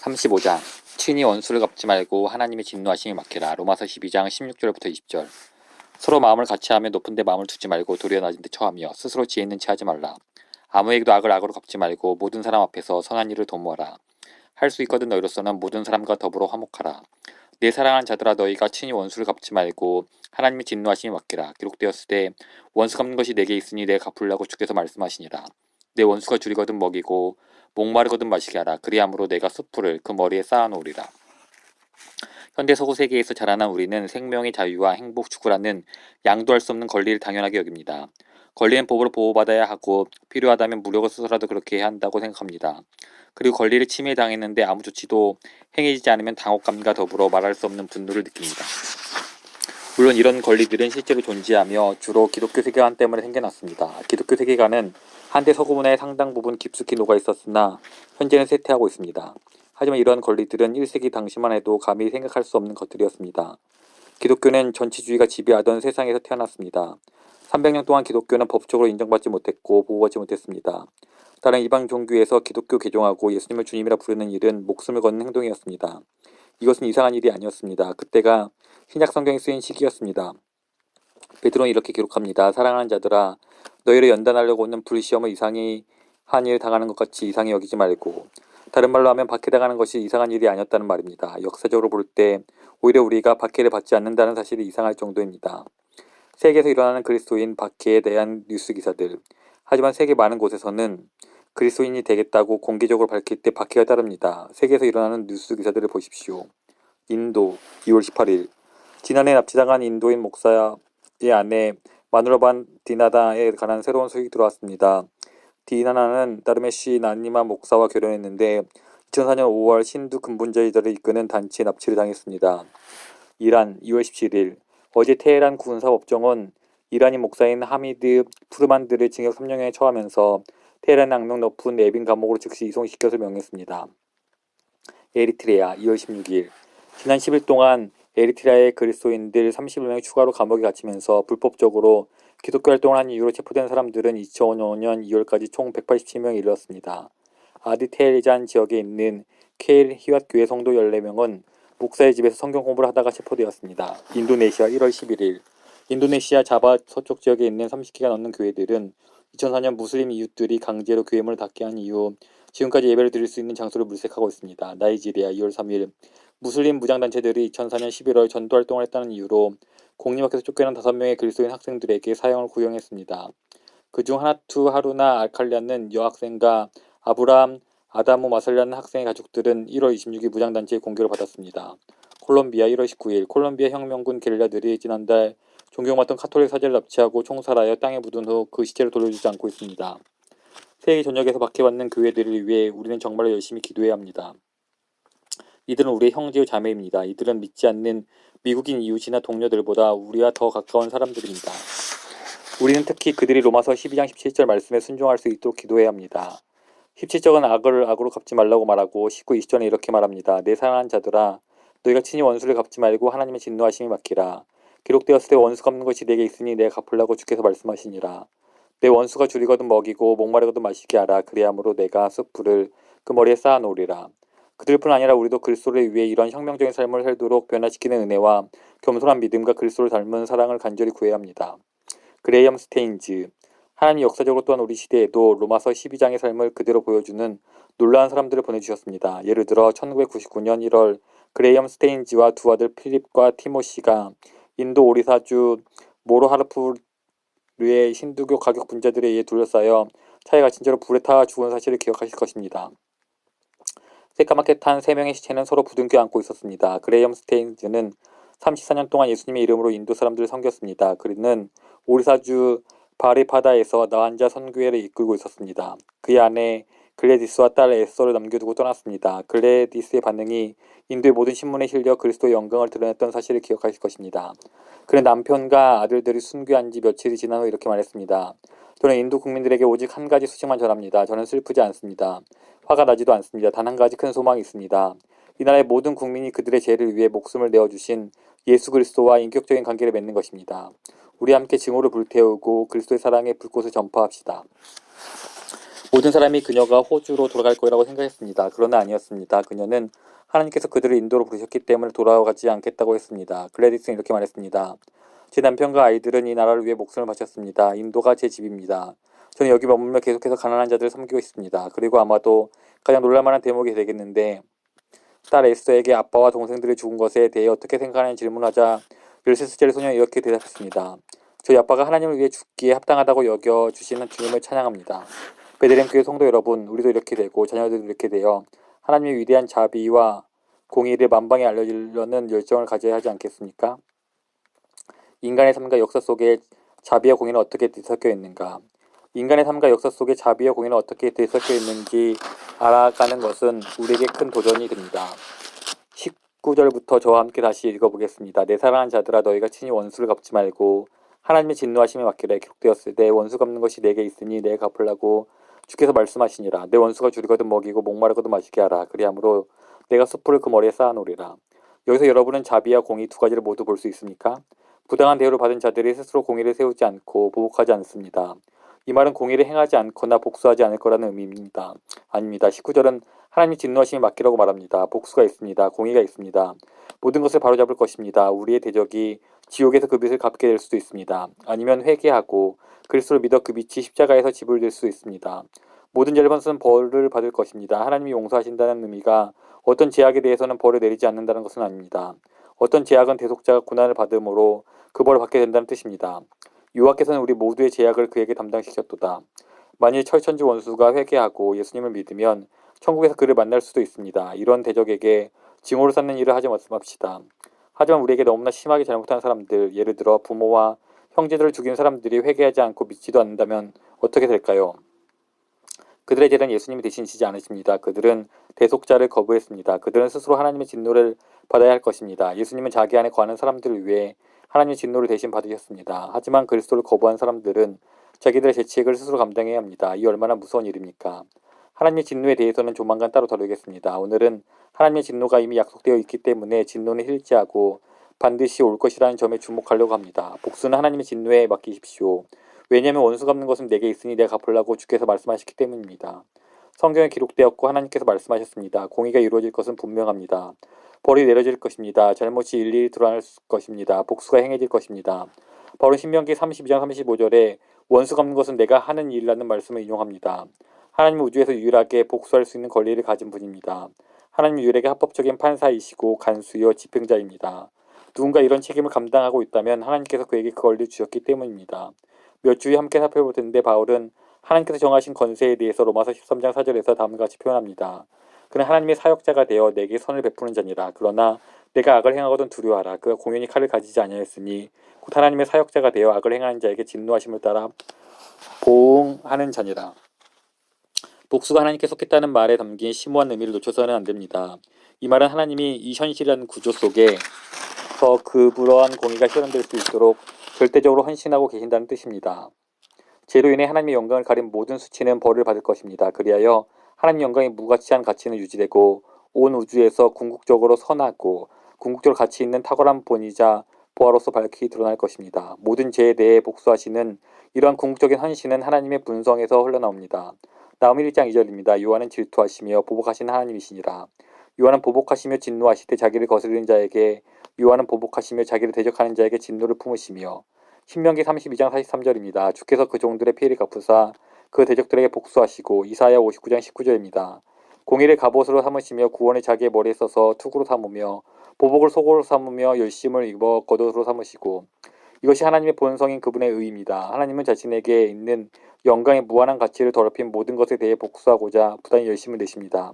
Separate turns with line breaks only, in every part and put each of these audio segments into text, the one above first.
35장 친히 원수를 갚지 말고 하나님의 진노하심이 막히라. 로마서 12장 16절부터 20절. 서로 마음을 같이하며 높은 데 마음을 두지 말고 도리어 낮은 데 처하며 스스로 지혜 있는 체 하지 말라. 아무에게도 악을 악으로 갚지 말고 모든 사람 앞에서 선한 일을 도모하라. 할 수 있거든 너희로서는 모든 사람과 더불어 화목하라. 내 사랑하는 자들아 너희가 친히 원수를 갚지 말고 하나님의 진노하심이 막히라. 기록되었으되 원수 갚는 것이 내게 있으니 내가 갚으려고 주께서 말씀하시니라. 내 원수가 줄이거든 먹이고 목마르거든 마시게 하라. 그리함으로 내가 숯불을 그 머리에 쌓아놓으리라. 현대 서구 세계에서 자라난 우리는 생명의 자유와 행복 추구라는 양도할 수 없는 권리를 당연하게 여깁니다. 권리는 법으로 보호받아야 하고 필요하다면 무력을 써서라도 그렇게 해야 한다고 생각합니다. 그리고 권리를 침해당했는데 아무 조치도 행해지지 않으면 당혹감과 더불어 말할 수 없는 분노를 느낍니다. 물론 이런 권리들은 실제로 존재하며 주로 기독교 세계관 때문에 생겨났습니다. 기독교 세계관은 한때 서구 문화의 상당 부분 깊숙이 녹아 있었으나 현재는 쇠퇴하고 있습니다. 하지만 이러한 권리들은 1세기 당시만 해도 감히 생각할 수 없는 것들이었습니다. 기독교는 전치주의가 지배하던 세상에서 태어났습니다. 300년 동안 기독교는 법적으로 인정받지 못했고 보호받지 못했습니다. 다른 이방 종교에서 기독교 개종하고 예수님을 주님이라 부르는 일은 목숨을 거는 행동이었습니다. 이것은 이상한 일이 아니었습니다. 그때가 신약 성경에 쓰인 시기였습니다. 베드로는 이렇게 기록합니다. 사랑하는 자들아 너희를 연단하려고 오는 불시험을 이상히 한 일 당하는 것 같이 이상히 여기지 말고, 다른 말로 하면 박해당하는 것이 이상한 일이 아니었다는 말입니다. 역사적으로 볼 때 오히려 우리가 박해를 받지 않는다는 사실이 이상할 정도입니다. 세계에서 일어나는 그리스도인 박해에 대한 뉴스 기사들, 하지만 세계 많은 곳에서는 그리스도인이 되겠다고 공개적으로 밝힐 때 박해가 따릅니다. 세계에서 일어나는 뉴스 기사들을 보십시오. 인도 2월 18일 지난해 납치당한 인도인 목사의 아내 마누라반 디나다에 관한 새로운 소식이 들어왔습니다. 디나나는 다르메시 나니마 목사와 결혼했는데 2004년 5월 신두 근본주의자를 이끄는 단체에 납치를 당했습니다. 이란 2월 17일 어제 테헤란 군사법정은 이란인 목사인 하미드 푸르만드를 징역 3년에 처하면서 테헤란 악명 높은 내빈 감옥으로 즉시 이송시켜서 명했습니다. 에리트레아 2월 16일 지난 10일 동안 에리트레아의 그리스도인들 30명 추가로 감옥에 갇히면서 불법적으로 기독교 활동을 한 이유로 체포된 사람들은 2005년 2월까지 총 187명에 이르렀습니다. 아디테르잔 지역에 있는 케일 히왓 교회 성도 14명은 목사의 집에서 성경 공부를 하다가 체포되었습니다. 인도네시아 1월 11일 인도네시아 자바 서쪽 지역에 있는 30개가 넘는 교회들은 2004년 무슬림 이웃들이 강제로 교회 문을 닫게 한 이후 지금까지 예배를 드릴 수 있는 장소를 물색하고 있습니다. 나이지리아 2월 3일 무슬림 무장단체들이 2004년 11월 전도활동을 했다는 이유로 공립학교에서 쫓겨난 5명의 그리스도인 학생들에게 사형을 구형했습니다. 그중 하나투 하루나 알칼리아는 여학생과 아브라함 아다무 마살리아는 학생의 가족들은 1월 26일 무장단체의 공격을 받았습니다. 콜롬비아 1월 19일 콜롬비아 혁명군 게릴라들이 지난달 존경받던 카톨릭 사제를 납치하고 총살하여 땅에 묻은 후 그 시체를 돌려주지 않고 있습니다. 세계 전역에서 박해받는 교회들을 위해 우리는 정말로 열심히 기도해야 합니다. 이들은 우리의 형제요 자매입니다. 이들은 믿지 않는 미국인 이웃이나 동료들보다 우리와 더 가까운 사람들입니다. 우리는 특히 그들이 로마서 12장 17절 말씀에 순종할 수 있도록 기도해야 합니다. 17절은 악을 악으로 갚지 말라고 말하고 19, 20절에 이렇게 말합니다. 내 사랑하는 자들아 너희가 친히 원수를 갚지 말고 하나님의 진노하심이 막히라. 기록되었을 때 원수 갚는 것이 내게 있으니 내가 갚으려고 주께서 말씀하시니라. 내 원수가 줄이거든 먹이고 목마르거든 마시게 하라. 그리함으로 내가 숯불을 그 머리에 쌓아놓으리라. 그들뿐 아니라 우리도 그리스도를 위해 이런 혁명적인 삶을 살도록 변화시키는 은혜와 겸손한 믿음과 그리스도를 닮은 사랑을 간절히 구해야 합니다. 그레이엄 스테인즈 하나님이 역사적으로 또한 우리 시대에도 로마서 12장의 삶을 그대로 보여주는 놀라운 사람들을 보내주셨습니다. 예를 들어 1999년 1월 그레이엄 스테인즈와 두 아들 필립과 티모시가 인도 오리사주 모로하르푸르의 힌두교 가격 분자들에 의해 둘러싸여 차에 갇힌 채로 불에 타 죽은 사실을 기억하실 것입니다. 새까맣게 탄 3명의 시체는 서로 부둥켜 안고 있었습니다. 그레이엄 스테인즈는 34년 동안 예수님의 이름으로 인도 사람들을 섬겼습니다. 그는 오리사주 바리파다에서 나환자 선교회를 이끌고 있었습니다. 그의 아내 글래디스와 딸 에서를 남겨두고 떠났습니다. 글래디스의 반응이 인도의 모든 신문에 실려 그리스도의 영광을 드러냈던 사실을 기억하실 것입니다. 그는 남편과 아들들이 순교한 지 며칠이 지난 후 이렇게 말했습니다. 저는 인도 국민들에게 오직 한 가지 소식만 전합니다. 저는 슬프지 않습니다. 화가 나지도 않습니다. 단 한 가지 큰 소망이 있습니다. 이 나라의 모든 국민이 그들의 죄를 위해 목숨을 내어주신 예수 그리스도와 인격적인 관계를 맺는 것입니다. 우리 함께 증오를 불태우고 그리스도의 사랑의 불꽃을 전파합시다. 모든 사람이 그녀가 호주로 돌아갈 거라고 생각했습니다. 그러나 아니었습니다. 그녀는 하나님께서 그들을 인도로 부르셨기 때문에 돌아가지 않겠다고 했습니다. 글래디스는 이렇게 말했습니다. 제 남편과 아이들은 이 나라를 위해 목숨을 바쳤습니다. 인도가 제 집입니다. 저는 여기 머물며 계속해서 가난한 자들을 섬기고 있습니다. 그리고 아마도 가장 놀랄만한 대목이 되겠는데 딸 에스더에게 아빠와 동생들이 죽은 것에 대해 어떻게 생각하는지 질문하자 13살 소녀는 이렇게 대답했습니다. 저희 아빠가 하나님을 위해 죽기에 합당하다고 여겨주시는 주님을 찬양합니다. 베들레헴 교회 성도 여러분, 우리도 이렇게 되고 자녀들도 이렇게 되어 하나님의 위대한 자비와 공의를 만방에 알려주려는 열정을 가져야 하지 않겠습니까? 인간의 삶과 역사 속에 자비와 공의는 어떻게 뒤섞여 있는가? 인간의 삶과 역사 속에 자비와 공의는 어떻게 뒤섞여 있는지 알아가는 것은 우리에게 큰 도전이 됩니다. 19절부터 저와 함께 다시 읽어보겠습니다. 내 사랑하는 자들아 너희가 친히 원수를 갚지 말고 하나님의 진노하심에 맡기라. 기록되었을 때 원수 갚는 것이 내게 있으니 내가 갚으려고 주께서 말씀하시니라. 내 원수가 줄이거든 먹이고 목마르거든 마시게 하라. 그리함으로 내가 숯불을 그 머리에 쌓아놓으리라. 여기서 여러분은 자비와 공의 두 가지를 모두 볼 수 있습니까? 부당한 대우를 받은 자들이 스스로 공의를 세우지 않고 보복하지 않습니다. 이 말은 공의를 행하지 않거나 복수하지 않을 거라는 의미입니다. 아닙니다. 19절은 하나님이 진노하심에 맡기라고 말합니다. 복수가 있습니다. 공의가 있습니다. 모든 것을 바로잡을 것입니다. 우리의 대적이 지옥에서 그 빚을 갚게 될 수도 있습니다. 아니면 회개하고 그리스도를 믿어 그 빚이 십자가에서 지불될 수도 있습니다. 모든 죄를 번은 벌을 받을 것입니다. 하나님이 용서하신다는 의미가 어떤 죄악에 대해서는 벌을 내리지 않는다는 것은 아닙니다. 어떤 죄악은 대속자가 고난을 받음으로 그 벌을 받게 된다는 뜻입니다. 여호와께서는 우리 모두의 죄악을 그에게 담당시켰도다. 만일 철천지 원수가 회개하고 예수님을 믿으면 천국에서 그를 만날 수도 있습니다. 이런 대적에게 징후를 쌓는 일을 하지 맙시다. 하지만 우리에게 너무나 심하게 잘못한 사람들, 예를 들어 부모와 형제들을 죽인 사람들이 회개하지 않고 믿지도 않는다면 어떻게 될까요? 그들의 죄는 예수님이 대신 지지 않으십니다. 그들은 대속자를 거부했습니다. 그들은 스스로 하나님의 진노를 받아야 할 것입니다. 예수님은 자기 안에 거하는 사람들을 위해 하나님의 진노를 대신 받으셨습니다. 하지만 그리스도를 거부한 사람들은 자기들의 죄책을 스스로 감당해야 합니다. 이 얼마나 무서운 일입니까? 하나님의 진노에 대해서는 조만간 따로 다루겠습니다. 오늘은 하나님의 진노가 이미 약속되어 있기 때문에 진노는 일치하고 반드시 올 것이라는 점에 주목하려고 합니다. 복수는 하나님의 진노에 맡기십시오. 왜냐하면 원수 갚는 것은 내게 있으니 내가 갚으려고 주께서 말씀하셨기 때문입니다. 성경에 기록되었고 하나님께서 말씀하셨습니다. 공의가 이루어질 것은 분명합니다. 벌이 내려질 것입니다. 잘못이 일일이 드러날 것입니다. 복수가 행해질 것입니다. 바로 신명기 32장 35절에 원수 갚는 것은 내가 하는 일이라는 말씀을 인용합니다. 하나님은 우주에서 유일하게 복수할 수 있는 권리를 가진 분입니다. 하나님은 유일하게 합법적인 판사이시고 간수요 집행자입니다. 누군가 이런 책임을 감당하고 있다면 하나님께서 그에게 그 권리를 주셨기 때문입니다. 몇 주에 함께 살펴볼 텐데 바울은 하나님께서 정하신 권세에 대해서 로마서 13장 4절에서 다음과 같이 표현합니다. 그는 하나님의 사역자가 되어 내게 선을 베푸는 자니라. 그러나 내가 악을 행하거든 두려워하라. 그가 공연히 칼을 가지지 아니하였으니 곧 하나님의 사역자가 되어 악을 행하는 자에게 진노하심을 따라 보응하는 자니라. 복수가 하나님께 속했다는 말에 담긴 심오한 의미를 놓쳐서는 안 됩니다. 이 말은 하나님이 이 현실이라는 구조 속에서 그러한 공의가 실현될 수 있도록 절대적으로 헌신하고 계신다는 뜻입니다. 죄로 인해 하나님의 영광을 가린 모든 수치는 벌을 받을 것입니다. 그리하여 하나님의 영광의 무가치한 가치는 유지되고 온 우주에서 궁극적으로 선하고 궁극적으로 가치 있는 탁월한 본이자 보아로서 밝히 드러날 것입니다. 모든 죄에 대해 복수하시는 이러한 궁극적인 헌신은 하나님의 분성에서 흘러나옵니다. 나홈 1장 2절입니다. 요한은 질투하시며 보복하시는 하나님이시니라. 요한은 보복하시며 진노하시되 자기를 거스르는 자에게 요한은 보복하시며 자기를 대적하는 자에게 진노를 품으시며 신명기 32장 43절입니다. 주께서 그 종들의 피해를 갚으사 그 대적들에게 복수하시고 이사야 59장 19절입니다. 공의를 갑옷으로 삼으시며 구원을 자기의 머리에 써서 투구로 삼으며 보복을 속옷으로 삼으며 열심을 입어 겉옷으로 삼으시고 이것이 하나님의 본성인 그분의 의입니다. 하나님은 자신에게 있는 영광의 무한한 가치를 더럽힌 모든 것에 대해 복수하고자 부단히 열심을 내십니다.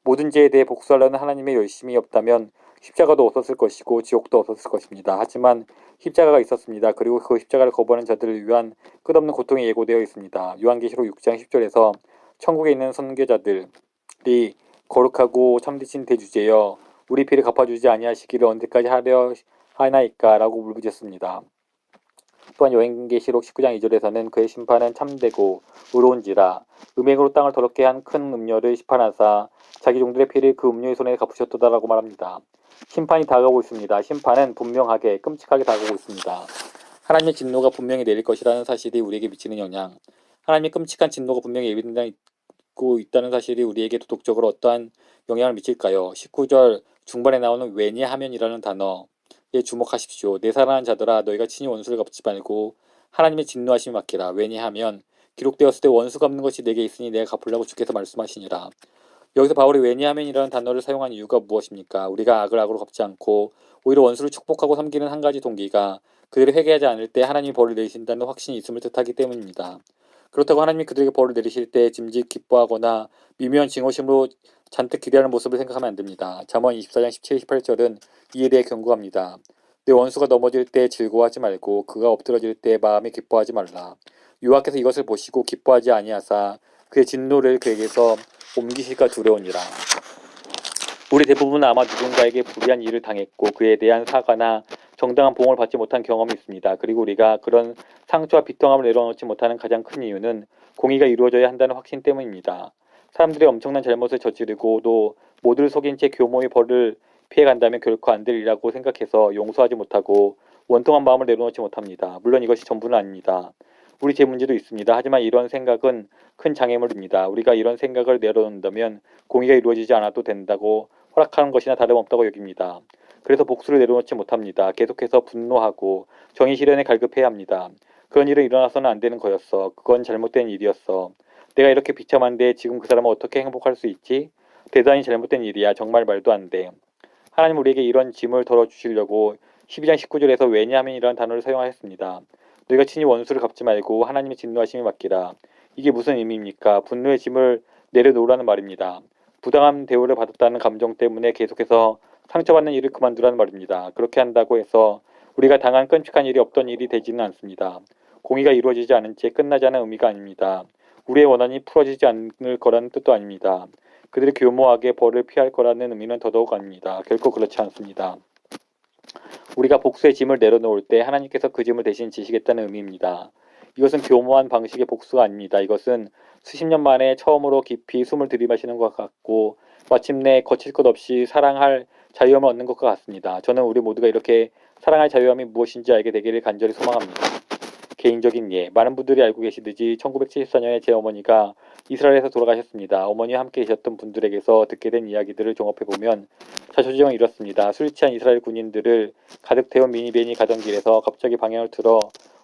모든 죄에 대해 복수하려는 하나님의 열심이 없다면 십자가도 없었을 것이고 지옥도 없었을 것입니다. 하지만 십자가가 있었습니다. 그리고 그 십자가를 거부하는 자들을 위한 끝없는 고통이 예고되어 있습니다. 요한계시록 6장 10절에서 천국에 있는 선교자들이 거룩하고 참되신 대주제여 우리 피를 갚아주지 아니하시기를 언제까지 하려 하나이까 라고 울부짖습니다. 또한 요한계시록 19장 2절에서는 그의 심판은 참되고 의로운지라 음행으로 땅을 더럽게 한 큰 음녀를 심판하사 자기 종들의 피를 그 음녀의 손에 갚으셨도다라고 말합니다. 심판이 다가오고 있습니다. 심판은 분명하게 끔찍하게 다가오고 있습니다. 하나님의 진노가 분명히 내릴 것이라는 사실이 우리에게 미치는 영향, 하나님의 끔찍한 진노가 분명히 예비된다는 받고 있다는 사실이 우리에게 도덕적으로 어떠한 영향을 미칠까요? 19절 중반에 나오는 왜냐하면이라는 단어에 주목하십시오. 내 사랑하는 자들아 너희가 친히 원수를 갚지 말고 하나님의 진노하심이 맡기라. 왜냐하면 기록되었을 때 원수 갚는 것이 내게 있으니 내가 갚으려고 주께서 말씀하시니라. 여기서 바울이 왜냐하면이라는 단어를 사용한 이유가 무엇입니까? 우리가 악을 악으로 갚지 않고 오히려 원수를 축복하고 섬기는 한 가지 동기가 그들이 회개하지 않을 때 하나님이 벌을 내리신다는 확신이 있음을 뜻하기 때문입니다. 그렇다고 하나님이 그들에게 벌을 내리실 때 짐짓 기뻐하거나 미묘한 증오심으로 잔뜩 기대하는 모습을 생각하면 안 됩니다. 잠언 24장 17, 18절은 이에 대해 경고합니다. 내 원수가 넘어질 때 즐거워하지 말고 그가 엎드러질 때 마음에 기뻐하지 말라. 여호와께서 이것을 보시고 기뻐하지 아니하사 그의 진노를 그에게서 옮기실까 두려우니라. 우리 대부분은 아마 누군가에게 불의한 일을 당했고 그에 대한 사과나 정당한 보응을 받지 못한 경험이 있습니다. 그리고 우리가 그런 상처와 비통함을 내려놓지 못하는 가장 큰 이유는 공의가 이루어져야 한다는 확신 때문입니다. 사람들이 엄청난 잘못을 저지르고도 모두를 속인 채 교모의 벌을 피해간다면 결코 안 될 일이라고 생각해서 용서하지 못하고 원통한 마음을 내려놓지 못합니다. 물론 이것이 전부는 아닙니다. 우리 제 문제도 있습니다. 하지만 이런 생각은 큰 장애물입니다. 우리가 이런 생각을 내려놓는다면 공의가 이루어지지 않아도 된다고 허락하는 것이나 다름없다고 여깁니다. 그래서 복수를 내려놓지 못합니다. 계속해서 분노하고 정의 실현에 갈급해야 합니다. 그런 일은 일어나서는 안 되는 거였어. 그건 잘못된 일이었어. 내가 이렇게 비참한데 지금 그 사람은 어떻게 행복할 수 있지? 대단히 잘못된 일이야. 정말 말도 안 돼. 하나님 우리에게 이런 짐을 덜어주시려고 12장 19절에서 왜냐하면이라는 단어를 사용하였습니다. 너희가 친히 원수를 갚지 말고 하나님의 진노하심이 맡기라. 이게 무슨 의미입니까? 분노의 짐을 내려놓으라는 말입니다. 부당한 대우를 받았다는 감정 때문에 계속해서 상처받는 일을 그만두라는 말입니다. 그렇게 한다고 해서 우리가 당한 끔찍한 일이 없던 일이 되지는 않습니다. 공의가 이루어지지 않은 채 끝나자는 의미가 아닙니다. 우리의 원한이 풀어지지 않을 거라는 뜻도 아닙니다. 그들이 교모하게 벌을 피할 거라는 의미는 더더욱 아닙니다. 결코 그렇지 않습니다. 우리가 복수의 짐을 내려놓을 때 하나님께서 그 짐을 대신 지시겠다는 의미입니다. 이것은 교모한 방식의 복수가 아닙니다. 이것은 수십 년 만에 처음으로 깊이 숨을 들이마시는 것 같고 마침내 거칠 것 없이 사랑할 자유함을 얻는 것과 같습니다. 저는 우리 모두가 이렇게 사랑할 자유함이 무엇인지 알게 되기를 간절히 소망합니다. 개인적인 예, 많은 분들이 알고 계시듯이 1974년에 제 어머니가 이스라엘에서 돌아가셨습니다. 어머니와 함께 계셨던 분들에게서 듣게 된 이야기들을 종합해보면 자초지종은 이렇습니다. 술 취한 이스라엘 군인들을 가득 태운 미니밴이 가던 길에서 갑자기 방향을 틀어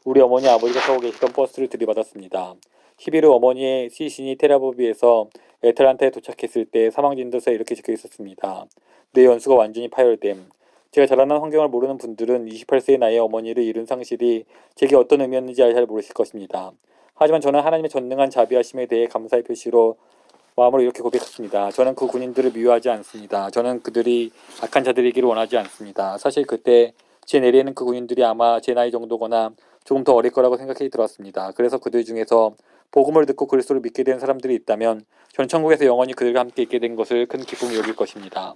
우리 어머니 아버지가 타고 계시던 버스를 들이받았습니다. 11일 어머니의 시신이 텔아비브에서 애틀란타에 도착했을 때 사망 진도서에 이렇게 적혀 있었습니다. 내 연수가 완전히 파열됨. 제가 자라난 환경을 모르는 분들은 28세의 나이에 어머니를 잃은 상실이 제게 어떤 의미였는지 잘 모르실 것입니다. 하지만 저는 하나님의 전능한 자비하심에 대해 감사의 표시로 마음으로 이렇게 고백했습니다. 저는 그 군인들을 미워하지 않습니다. 저는 그들이 악한 자들이기를 원하지 않습니다. 사실 그때 제 내리에는 그 군인들이 아마 제 나이 정도거나 조금 더 어릴 거라고 생각이 들었습니다. 그래서 그들 중에서 복음을 듣고 그리스도를 믿게 된 사람들이 있다면 저는 천국에서 영원히 그들과 함께 있게 된 것을 큰 기쁨이 여길 것입니다.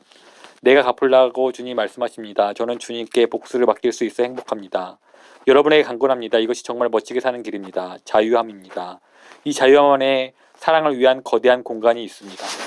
내가 갚으려고 주님 말씀하십니다. 저는 주님께 복수를 맡길 수 있어 행복합니다. 여러분에게 간구합니다. 이것이 정말 멋지게 사는 길입니다. 자유함입니다. 이 자유함 안에 사랑을 위한 거대한 공간이 있습니다.